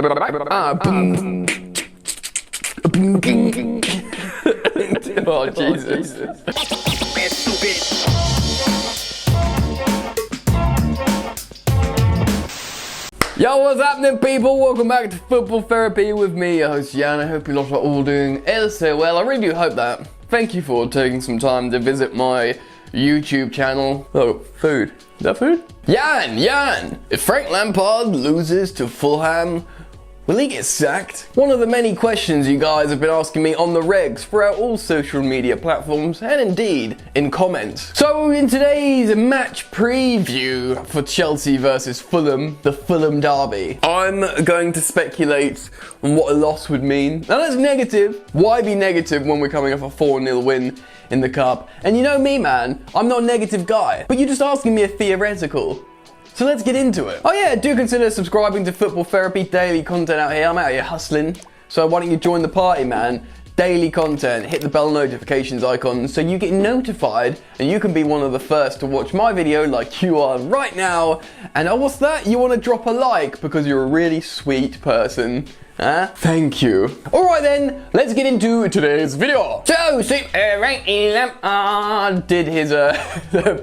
Oh, Jesus. Yo, what's happening, people? Welcome back to Football Therapy with me, your host Jan. I hope you lot are all doing so well. I really do hope that. Thank you for taking some time to visit my YouTube channel. Oh, food. Is that food? Jan! If Frank Lampard loses to Fulham, will he get sacked? One of the many questions you guys have been asking me on the regs throughout all social media platforms and indeed in comments. So in today's match preview for Chelsea versus Fulham, the Fulham derby, I'm going to speculate on what a loss would mean. Now that's negative. Why be negative when we're coming off a 4-0 win in the cup? And you know me, man, I'm not a negative guy, but you're just asking me a theoretical. So let's get into it. Oh yeah, do consider subscribing to Football Therapy, daily content out here. I'm out here hustling. So why don't you join the party, man? Daily content, hit the bell notifications icon so you get notified and you can be one of the first to watch my video like you are right now. And oh, what's that? You want to drop a like because you're a really sweet person. Thank you. Alright then, let's get into today's video. So, Lampard did his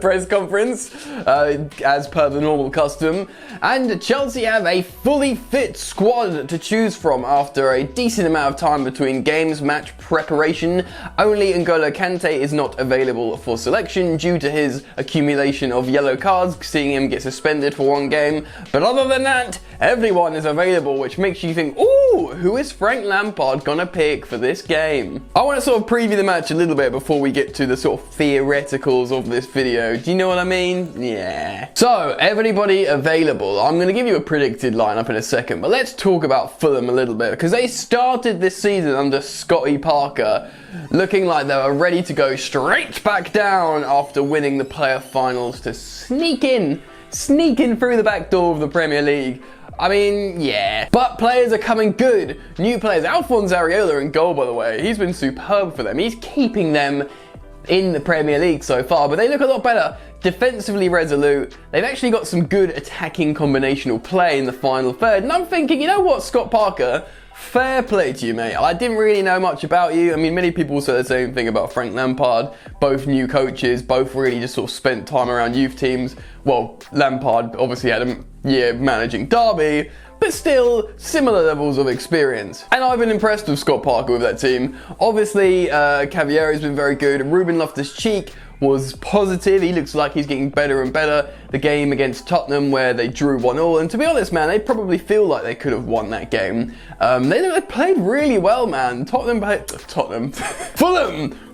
press conference as per the normal custom, and Chelsea have a fully fit squad to choose from after a decent amount of time between games. Match preparation. Only N'golo Kante is not available for selection due to his accumulation of yellow cards, seeing him get suspended for one game. But other than that, everyone is available, which makes you think, ooh, who is Frank Lampard gonna pick for this game? I want to sort of preview the match a little bit before we get to the sort of theoreticals of this video. Do you know what I mean? Yeah. So, everybody available. I'm gonna give you a predicted lineup in a second, but let's talk about Fulham a little bit, because they started this season under Scotty Parker, looking like they were ready to go straight back down after winning the playoff finals to sneak in through the back door of the Premier League. I mean, yeah. But players are coming good. New players. Alphonse Areola in goal, by the way. He's been superb for them. He's keeping them in the Premier League so far, but they look a lot better. Defensively resolute. They've actually got some good attacking combinational play in the final third. And I'm thinking, you know what, Scott Parker? Fair play to you, mate. I didn't really know much about you. I mean, many people say the same thing about Frank Lampard. Both new coaches, both really just sort of spent time around youth teams. Well, Lampard obviously had a year managing Derby, but still similar levels of experience. And I've been impressed with Scott Parker with that team. Obviously, Cavalleri's been very good. Ruben Loftus-Cheek was positive. He looks like he's getting better and better. The game against Tottenham where they drew 1-1, and to be honest, man, they probably feel like they could have won that game. They played really well, man. Fulham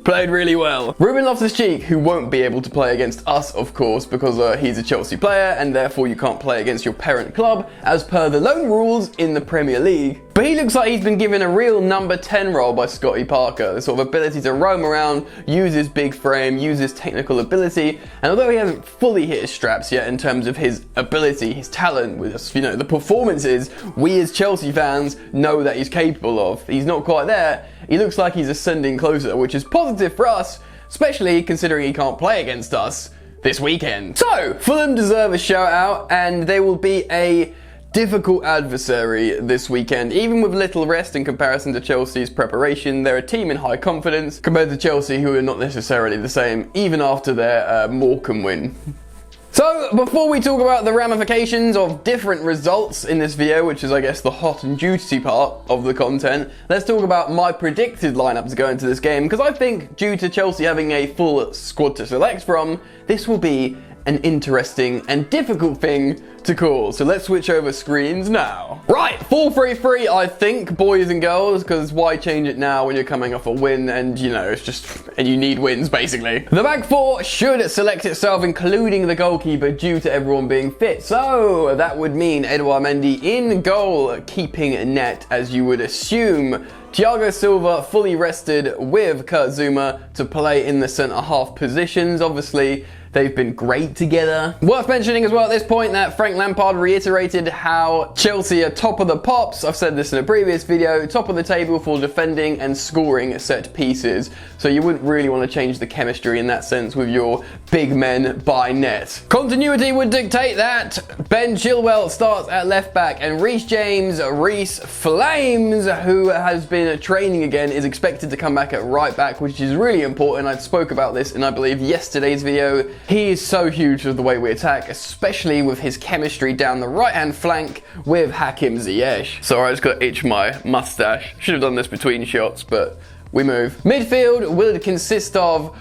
played really well. Ruben Loftus-Cheek, who won't be able to play against us, of course, because he's a Chelsea player, and therefore you can't play against your parent club, as per the loan rules in the Premier League. But he looks like he's been given a real number 10 role by Scotty Parker. The sort of ability to roam around, use his big frame, use his technical ability, and although he hasn't fully hit his straps yet in terms of his ability, his talent, with us, you know, the performances we as Chelsea fans know that he's capable of, he's not quite there. He looks like he's ascending closer, which is positive for us, especially considering he can't play against us this weekend. So, Fulham deserve a shout out, and they will be a difficult adversary this weekend. Even with little rest in comparison to Chelsea's preparation, they're a team in high confidence compared to Chelsea, who are not necessarily the same, even after their Morecambe win. So, before we talk about the ramifications of different results in this video, which is, I guess, the hot and juicy part of the content, let's talk about my predicted lineup to go into this game, because I think, due to Chelsea having a full squad to select from, this will be an interesting and difficult thing to call. So let's switch over screens now. Right, 4-3-3, I think, boys and girls, because why change it now when you're coming off a win and, you know, it's just, and you need wins, basically. The back four should select itself, including the goalkeeper, due to everyone being fit. So that would mean Edouard Mendy in goal, keeping net, as you would assume. Thiago Silva fully rested with Kurt Zouma to play in the centre-half positions. Obviously, They've been great together. Worth mentioning as well at this point that Frank Lampard reiterated how Chelsea are top of the pops. I've said this in a previous video, top of the table for defending and scoring set pieces. So you wouldn't really want to change the chemistry in that sense with your big men by net. Continuity would dictate that Ben Chilwell starts at left back and Reece James, Reece Flames, who has been training again, is expected to come back at right back, which is really important. I spoke about this in, I believe, yesterday's video. He is so huge with the way we attack, especially with his chemistry down the right-hand flank with Hakim Ziyech. Sorry, I just got to itch my mustache. Should have done this between shots, but we move. Midfield will consist of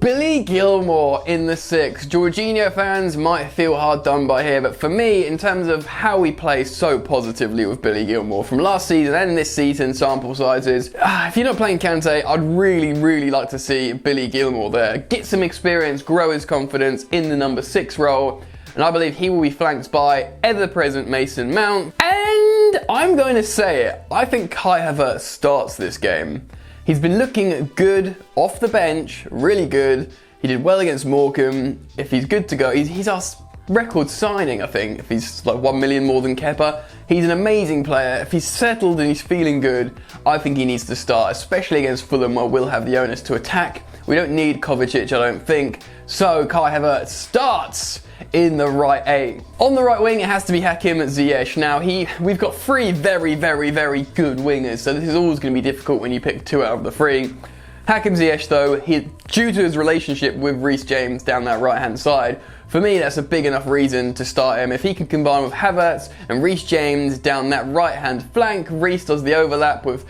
Billy Gilmour in the 6. Jorginho fans might feel hard done by here, but for me, in terms of how we play so positively with Billy Gilmour from last season and this season, sample sizes, if you're not playing Kante, I'd really like to see Billy Gilmour there. Get some experience, grow his confidence in the number 6 role, and I believe he will be flanked by ever-present Mason Mount. And I'm going to say it, I think Kai Havertz starts this game. He's been looking good off the bench, really good. He did well against Morecambe. If he's good to go, he's our record signing, I think. If he's like 1 million more than Kepa, he's an amazing player. If he's settled and he's feeling good, I think he needs to start, especially against Fulham, where we'll have the onus to attack. We don't need Cottage, I don't think. So Kai Havertz starts in the right 8. On the right wing, it has to be Hakim Ziyech. Now, we've got 3 very good wingers, so this is always going to be difficult when you pick 2 out of the 3. Hakim Ziyech, though, due to his relationship with Reece James down that right-hand side, for me, that's a big enough reason to start him. If he can combine with Havertz and Reece James down that right-hand flank, Reece does the overlap with,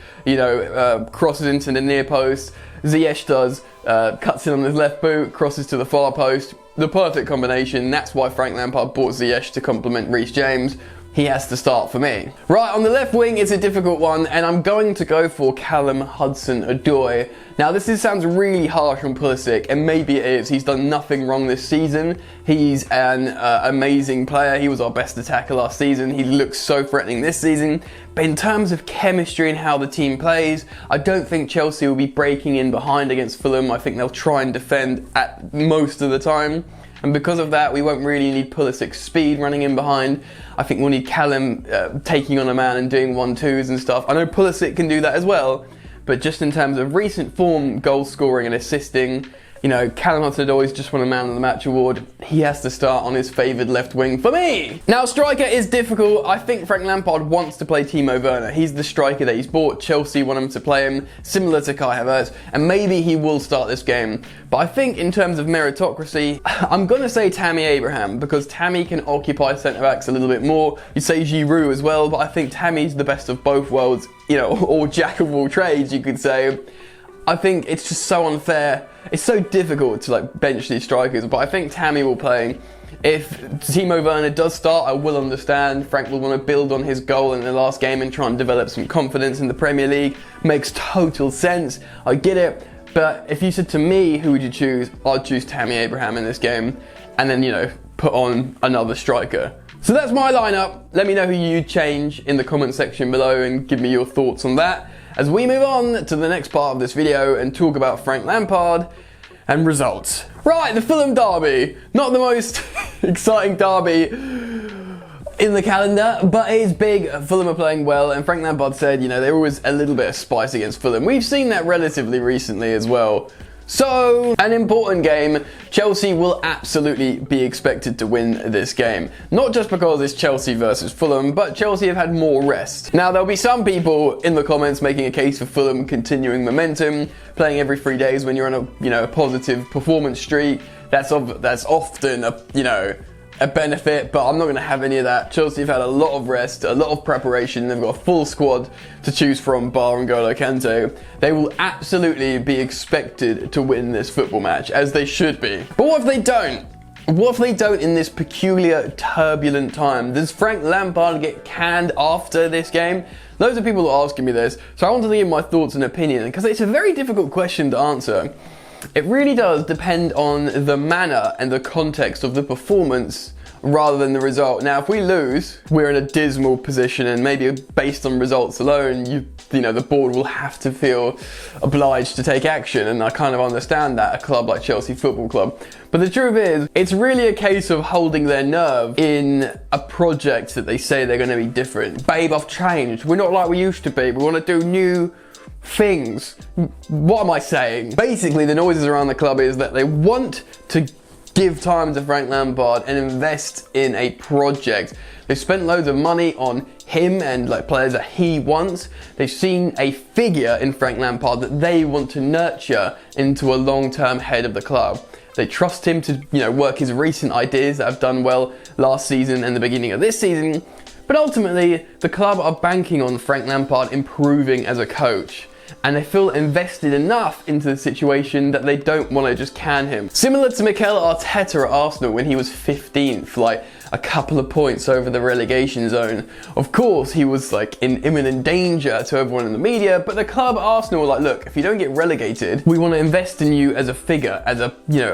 crosses into the near post. Ziyech does, cuts in on his left boot, crosses to the far post. The perfect combination. That's why Frank Lampard bought Ziyech to complement Reece James. He has to start for me. Right, on the left wing, it's a difficult one, and I'm going to go for Callum Hudson-Odoi. Now, this sounds really harsh on Pulisic, and maybe it is. He's done nothing wrong this season. He's an amazing player. He was our best attacker last season. He looks so threatening this season. But in terms of chemistry and how the team plays, I don't think Chelsea will be breaking in behind against Fulham. I think they'll try and defend at most of the time. And because of that, we won't really need Pulisic's speed running in behind. I think we'll need Callum taking on a man and doing 1-2s and stuff. I know Pulisic can do that as well, but just in terms of recent form, goal scoring and assisting, Callum Hudson-Odoi just won a Man of the Match award. He has to start on his favoured left wing for me. Now, striker is difficult. I think Frank Lampard wants to play Timo Werner. He's the striker that he's bought. Chelsea want him to play him, similar to Kai Havertz, and maybe he will start this game. But I think in terms of meritocracy, I'm going to say Tammy Abraham, because Tammy can occupy centre-backs a little bit more. You say Giroud as well, but I think Tammy's the best of both worlds, or jack of all trades, you could say. I think it's just so unfair. It's so difficult to bench these strikers, but I think Tammy will play. If Timo Werner does start, I will understand. Frank will want to build on his goal in the last game and try and develop some confidence in the Premier League. Makes total sense. I get it. But if you said to me, who would you choose? I'd choose Tammy Abraham in this game. And then, put on another striker. So that's my lineup. Let me know who you'd change in the comment section below and give me your thoughts on that, as we move on to the next part of this video and talk about Frank Lampard and results. Right, the Fulham derby. Not the most exciting derby in the calendar, but it is big. Fulham are playing well, and Frank Lampard said, there was a little bit of spice against Fulham. We've seen that relatively recently as well. So, an important game. Chelsea will absolutely be expected to win this game. Not just because it's Chelsea versus Fulham, but Chelsea have had more rest. Now, there'll be some people in the comments making a case for Fulham continuing momentum, playing every 3 days when you're on a positive performance streak. That's often a benefit, but I'm not going to have any of that. Chelsea have had a lot of rest, a lot of preparation. They've got a full squad to choose from, bar N'golo Kante. They will absolutely be expected to win this football match, as they should be. But what if they don't? What if they don't in this peculiar, turbulent time? Does Frank Lampard get canned after this game? Loads of people are asking me this, so I wanted to give my thoughts and opinion, because it's a very difficult question to answer. It really does depend on the manner and the context of the performance rather than the result. Now, if we lose, we're in a dismal position, and maybe based on results alone, you the board will have to feel obliged to take action, and I kind of understand that, a club like Chelsea Football Club. But the truth is, it's really a case of holding their nerve in a project that they say they're going to be different. Babe, I've changed. We're not like we used to be. We want to do new things. What am I saying? Basically, the noises around the club is that they want to give time to Frank Lampard and invest in a project. They've spent loads of money on him and players that he wants. They've seen a figure in Frank Lampard that they want to nurture into a long-term head of the club. They trust him to, work his recent ideas that have done well last season and the beginning of this season. But ultimately, the club are banking on Frank Lampard improving as a coach. And they feel invested enough into the situation that they don't want to just can him. Similar to Mikel Arteta at Arsenal when he was 15th, a couple of points over the relegation zone. Of course, he was in imminent danger to everyone in the media, but the club Arsenal were like, look, if you don't get relegated, we want to invest in you as a figure, as a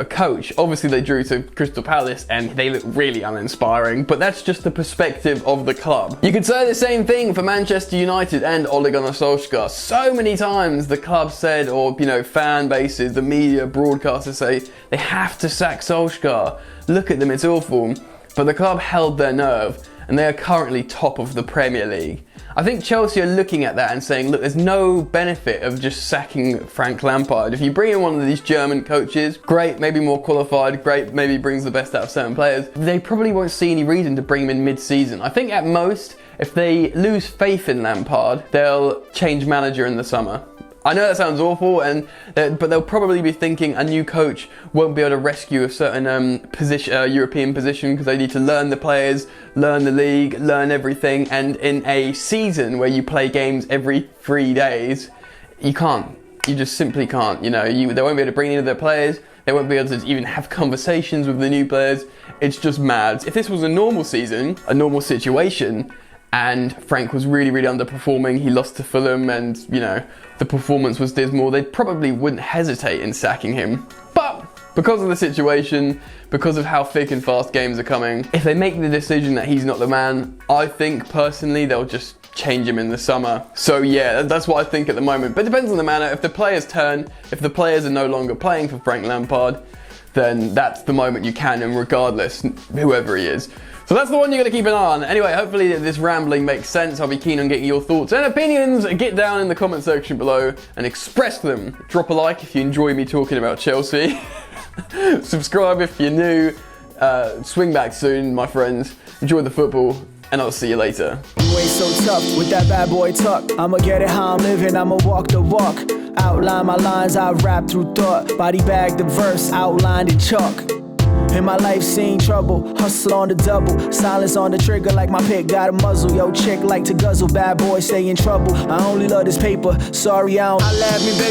coach. Obviously, they drew to Crystal Palace and they look really uninspiring, but that's just the perspective of the club. You could say the same thing for Manchester United and Ole Gunnar Solskjaer. So many times the club said, or fan bases, the media, broadcasters say, they have to sack Solskjaer. Look at them, it's awful. But the club held their nerve, and they are currently top of the Premier League. I think Chelsea are looking at that and saying, look, there's no benefit of just sacking Frank Lampard. If you bring in one of these German coaches, great, maybe more qualified, great, maybe brings the best out of certain players, they probably won't see any reason to bring him in mid-season. I think at most, if they lose faith in Lampard, they'll change manager in the summer. I know that sounds awful, but they'll probably be thinking a new coach won't be able to rescue a certain European position because they need to learn the players, learn the league, learn everything. And in a season where you play games every 3 days, you can't. You just simply can't. They won't be able to bring in their players. They won't be able to even have conversations with the new players. It's just mad. If this was a normal season, a normal situation, and Frank was really, really underperforming, he lost to Fulham and, the performance was dismal, they probably wouldn't hesitate in sacking him. But because of the situation, because of how thick and fast games are coming, if they make the decision that he's not the man, I think personally they'll just change him in the summer. So yeah, that's what I think at the moment. But it depends on the manner. If the players turn, if the players are no longer playing for Frank Lampard, then that's the moment you can him regardless, whoever he is. So that's the one you're going to keep an eye on. Anyway, hopefully this rambling makes sense. I'll be keen on getting your thoughts and opinions. Get down in the comment section below and express them. Drop a like if you enjoy me talking about Chelsea. Subscribe if you're new. Swing back soon, my friends. Enjoy the football, and I'll see you later. You ain't so tough with that bad boy tuck. I'ma get it how I'm living, I'ma walk the walk. Outline my lines, I rap through thought. Body bag the verse, outlined in chalk. In my life seen trouble, hustle on the double. Silence on the trigger like my pick got a muzzle. Yo, chick like to guzzle, bad boy stay in trouble. I only love this paper, sorry I don't. I laugh me, baby.